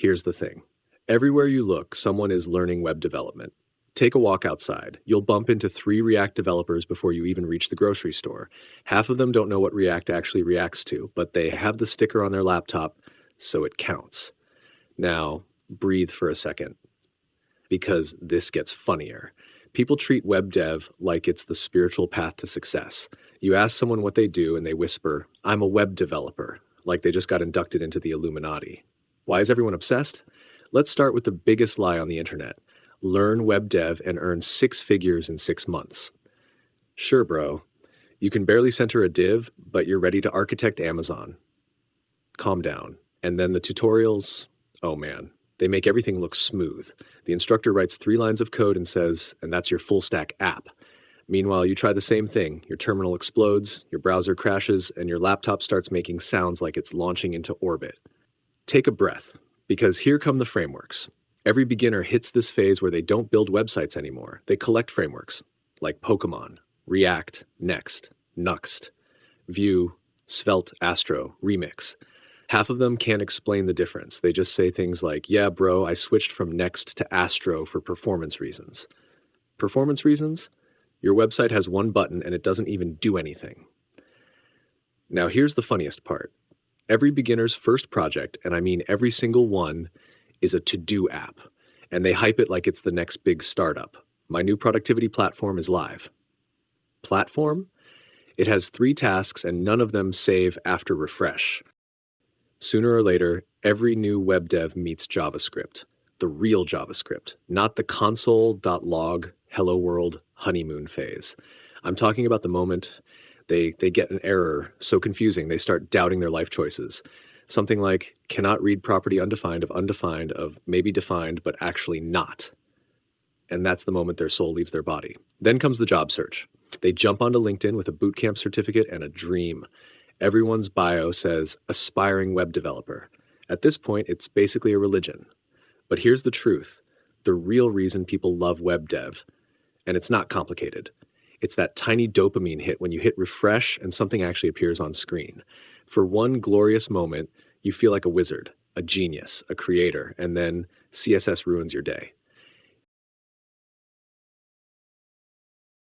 Here's the thing. Everywhere you look, someone is learning web development. Take a walk outside. You'll bump into 3 React developers before you even reach the grocery store. Half of them don't know what React actually reacts to, but they have the sticker on their laptop, so it counts. Now, breathe for a second, because this gets funnier. People treat web dev like it's the spiritual path to success. You ask someone what they do, and they whisper, "I'm a web developer," like they just got inducted into the Illuminati. Why is everyone obsessed? Let's start with the biggest lie on the internet. Learn web dev and earn 6 figures in 6 months. Sure, bro. You can barely center a div, but you're ready to architect Amazon. Calm down. And then the tutorials, oh man, they make everything look smooth. The instructor writes 3 lines of code and says, and that's your full stack app. Meanwhile, you try the same thing. Your terminal explodes, your browser crashes, and your laptop starts making sounds like it's launching into orbit. Take a breath, because here come the frameworks. Every beginner hits this phase where they don't build websites anymore. They collect frameworks, like Pokemon, React, Next, Nuxt, Vue, Svelte, Astro, Remix. Half of them can't explain the difference. They just say things like, "Yeah, bro, I switched from Next to Astro for performance reasons." Performance reasons? Your website has one button and it doesn't even do anything. Now here's the funniest part. Every beginner's first project, and I mean every single one, is a to-do app, and they hype it like it's the next big startup. My new productivity platform is live. Platform? It has 3 tasks and none of them save after refresh. Sooner or later, every new web dev meets JavaScript, the real JavaScript, not the console.log hello world honeymoon phase. I'm talking about the moment they get an error so confusing they start doubting their life choices. Something like, cannot read property undefined of maybe defined, but actually not. And that's the moment their soul leaves their body. Then comes the job search. They jump onto LinkedIn with a bootcamp certificate and a dream. Everyone's bio says, aspiring web developer. At this point, it's basically a religion. But here's the truth. The real reason people love web dev. And it's not complicated. It's that tiny dopamine hit when you hit refresh and something actually appears on screen. For one glorious moment, you feel like a wizard, a genius, a creator, and then CSS ruins your day.